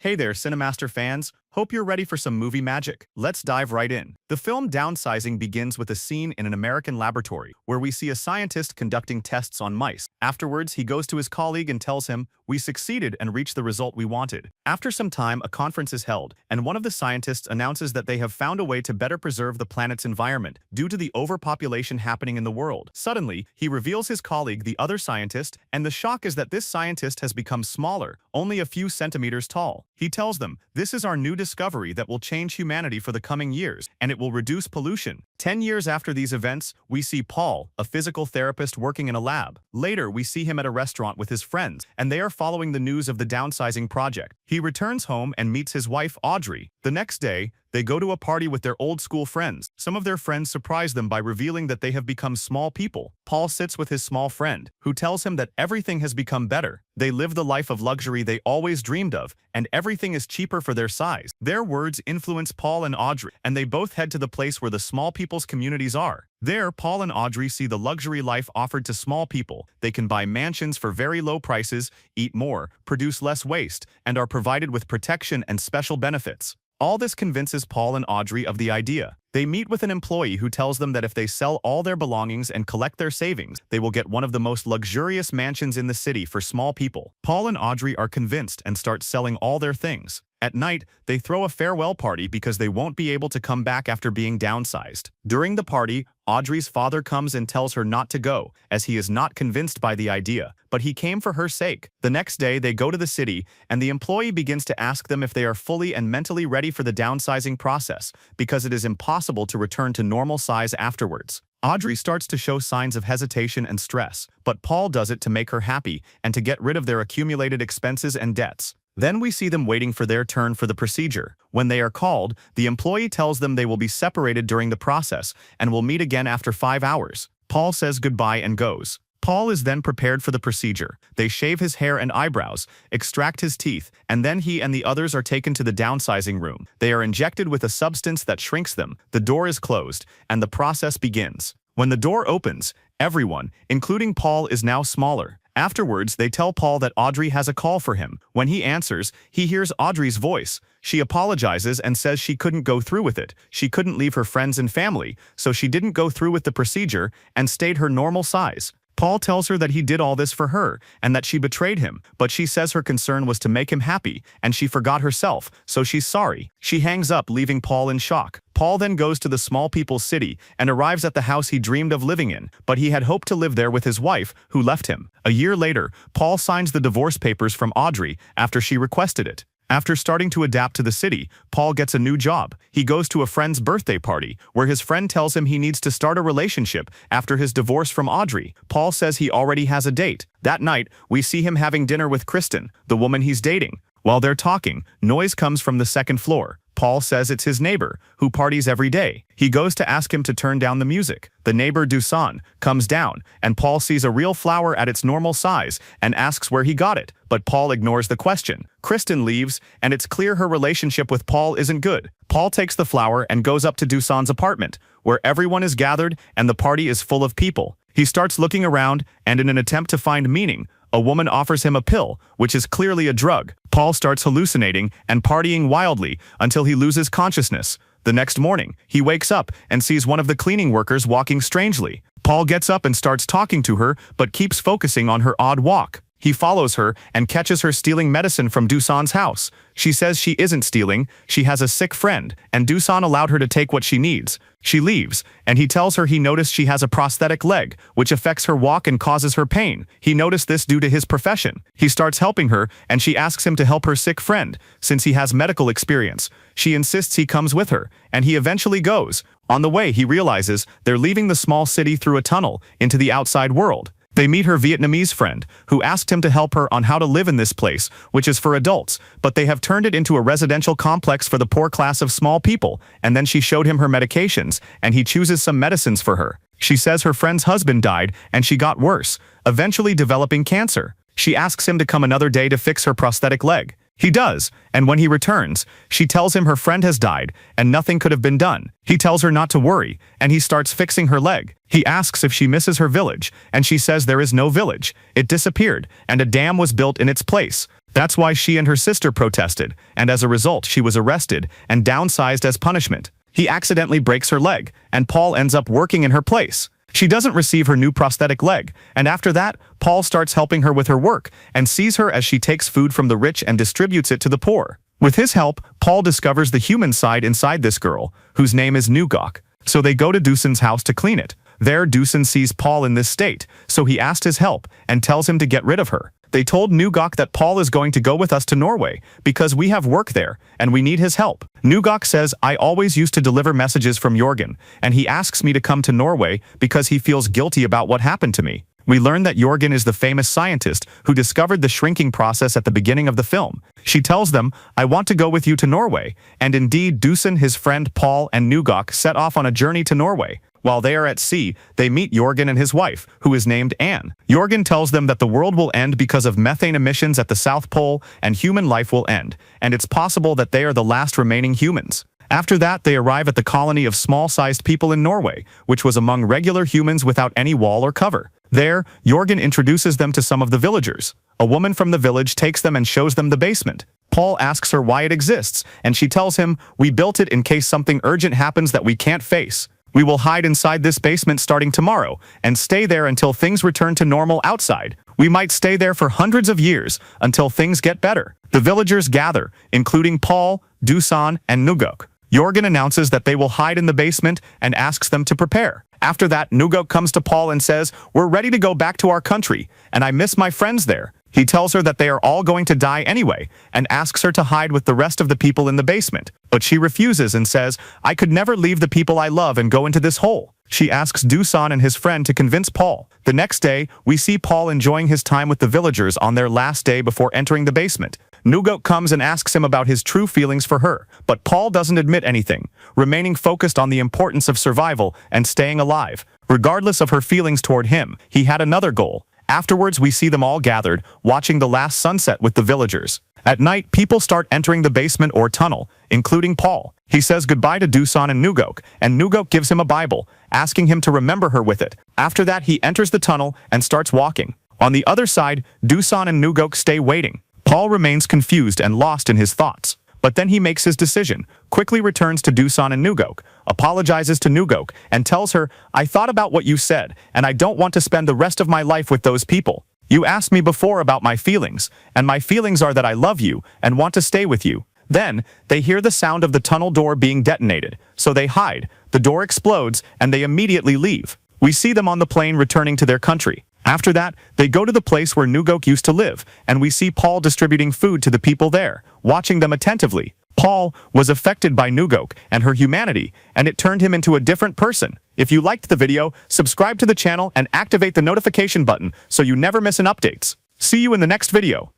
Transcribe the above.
Hey there, Cinemaster fans. Hope you're ready for some movie magic. Let's dive right in. The film Downsizing begins with a scene in an American laboratory where we see a scientist conducting tests on mice. Afterwards, he goes to his colleague and tells him, "We succeeded and reached the result we wanted." After some time, a conference is held, and one of the scientists announces that they have found a way to better preserve the planet's environment due to the overpopulation happening in the world. Suddenly, he reveals his colleague, the other scientist, and the shock is that this scientist has become smaller, only a few centimeters tall. He tells them, "This is our new discovery that will change humanity for the coming years, and it will reduce pollution." 10 years after these events, we see Paul, a physical therapist working in a lab. Later, we see him at a restaurant with his friends, and they are following the news of the downsizing project. He returns home and meets his wife, Audrey. The next day, they go to a party with their old school friends. Some of their friends surprise them by revealing that they have become small people. Paul sits with his small friend, who tells him that everything has become better. They live the life of luxury they always dreamed of, and everything is cheaper for their size. Their words influence Paul and Audrey, and they both head to the place where the small people's communities are. There, Paul and Audrey see the luxury life offered to small people. They can buy mansions for very low prices, eat more, produce less waste, and are provided with protection and special benefits. All this convinces Paul and Audrey of the idea. They meet with an employee who tells them that if they sell all their belongings and collect their savings, they will get one of the most luxurious mansions in the city for small people. Paul and Audrey are convinced and start selling all their things. At night, they throw a farewell party because they won't be able to come back after being downsized. During the party, Audrey's father comes and tells her not to go, as he is not convinced by the idea, but he came for her sake. The next day, they go to the city, and the employee begins to ask them if they are fully and mentally ready for the downsizing process, because it is impossible to return to normal size afterwards. Audrey starts to show signs of hesitation and stress, but Paul does it to make her happy and to get rid of their accumulated expenses and debts. Then we see them waiting for their turn for the procedure. When they are called, the employee tells them they will be separated during the process and will meet again after 5 hours. Paul says goodbye and goes. Paul is then prepared for the procedure. They shave his hair and eyebrows, extract his teeth, and then he and the others are taken to the downsizing room. They are injected with a substance that shrinks them. The door is closed, and the process begins. When the door opens, everyone, including Paul, is now smaller. Afterwards, they tell Paul that Audrey has a call for him. When he answers, he hears Audrey's voice. She apologizes and says she couldn't go through with it. She couldn't leave her friends and family, so she didn't go through with the procedure and stayed her normal size. Paul tells her that he did all this for her and that she betrayed him, but she says her concern was to make him happy and she forgot herself, so she's sorry. She hangs up, leaving Paul in shock. Paul then goes to the small people's city and arrives at the house he dreamed of living in, but he had hoped to live there with his wife, who left him. A year later, Paul signs the divorce papers from Audrey after she requested it. After starting to adapt to the city, Paul gets a new job. He goes to a friend's birthday party, where his friend tells him he needs to start a relationship after his divorce from Audrey. Paul says he already has a date. That night, we see him having dinner with Kristen, the woman he's dating. While they're talking, noise comes from the second floor. Paul says it's his neighbor, who parties every day. He goes to ask him to turn down the music. The neighbor, Doosan, comes down, and Paul sees a real flower at its normal size and asks where he got it, but Paul ignores the question. Kristen leaves, and it's clear her relationship with Paul isn't good. Paul takes the flower and goes up to Doosan's apartment, where everyone is gathered and the party is full of people. He starts looking around, and in an attempt to find meaning, a woman offers him a pill, which is clearly a drug. Paul starts hallucinating and partying wildly until he loses consciousness. The next morning, he wakes up and sees one of the cleaning workers walking strangely. Paul gets up and starts talking to her, but keeps focusing on her odd walk. He follows her and catches her stealing medicine from Doosan's house. She says she isn't stealing, she has a sick friend, and Doosan allowed her to take what she needs. She leaves, and he tells her he noticed she has a prosthetic leg, which affects her walk and causes her pain. He noticed this due to his profession. He starts helping her, and she asks him to help her sick friend, since he has medical experience. She insists he comes with her, and he eventually goes. On the way, he realizes they're leaving the small city through a tunnel into the outside world. They meet her Vietnamese friend, who asked him to help her on how to live in this place, which is for adults, but they have turned it into a residential complex for the poor class of small people, and then she showed him her medications, and he chooses some medicines for her. She says her friend's husband died, and she got worse, eventually developing cancer. She asks him to come another day to fix her prosthetic leg. He does, and when he returns, she tells him her friend has died, and nothing could have been done. He tells her not to worry, and he starts fixing her leg. He asks if she misses her village, and she says there is no village. It disappeared, and a dam was built in its place. That's why she and her sister protested, and as a result she was arrested and downsized as punishment. He accidentally breaks her leg, and Paul ends up working in her place. She doesn't receive her new prosthetic leg, and after that, Paul starts helping her with her work and sees her as she takes food from the rich and distributes it to the poor. With his help, Paul discovers the human side inside this girl, whose name is Nugok. So they go to Duson's house to clean it. There, Duson sees Paul in this state, so he asked his help and tells him to get rid of her. They told Nugok that Paul is going to go with us to Norway because we have work there and we need his help. Nugok says, I always used to deliver messages from Jorgen, and he asks me to come to Norway because he feels guilty about what happened to me. We learn that Jorgen is the famous scientist who discovered the shrinking process at the beginning of the film. She tells them, I want to go with you to Norway, and indeed Duson, his friend Paul, and Nugok set off on a journey to Norway. While they are at sea, they meet Jorgen and his wife, who is named Anne. Jorgen tells them that the world will end because of methane emissions at the South Pole and human life will end, and it's possible that they are the last remaining humans. After that, they arrive at the colony of small-sized people in Norway, which was among regular humans without any wall or cover. There, Jorgen introduces them to some of the villagers. A woman from the village takes them and shows them the basement. Paul asks her why it exists, and she tells him, we built it in case something urgent happens that we can't face. We will hide inside this basement starting tomorrow and stay there until things return to normal outside. We might stay there for hundreds of years until things get better. The villagers gather, including Paul, Dusan, and Nugok. Jorgen announces that they will hide in the basement and asks them to prepare. After that, Nugok comes to Paul and says, we're ready to go back to our country, and I miss my friends there. He tells her that they are all going to die anyway, and asks her to hide with the rest of the people in the basement. But she refuses and says, I could never leave the people I love and go into this hole. She asks Dusan and his friend to convince Paul. The next day, we see Paul enjoying his time with the villagers on their last day before entering the basement. Nugok comes and asks him about his true feelings for her, but Paul doesn't admit anything, remaining focused on the importance of survival and staying alive. Regardless of her feelings toward him, he had another goal. Afterwards, we see them all gathered, watching the last sunset with the villagers. At night, people start entering the basement or tunnel, including Paul. He says goodbye to Dusan and Nugok gives him a Bible, asking him to remember her with it. After that, he enters the tunnel and starts walking. On the other side, Dusan and Nugok stay waiting. Paul remains confused and lost in his thoughts. But then he makes his decision, quickly returns to Dusan and Nugok, apologizes to Nugok, and tells her, I thought about what you said, and I don't want to spend the rest of my life with those people. You asked me before about my feelings, and my feelings are that I love you and want to stay with you. Then, they hear the sound of the tunnel door being detonated, so they hide, the door explodes, and they immediately leave. We see them on the plane returning to their country. After that, they go to the place where Nugok used to live, and we see Paul distributing food to the people there, watching them attentively. Paul was affected by Nugok and her humanity, and it turned him into a different person. If you liked the video, subscribe to the channel and activate the notification button so you never miss an updates. See you in the next video.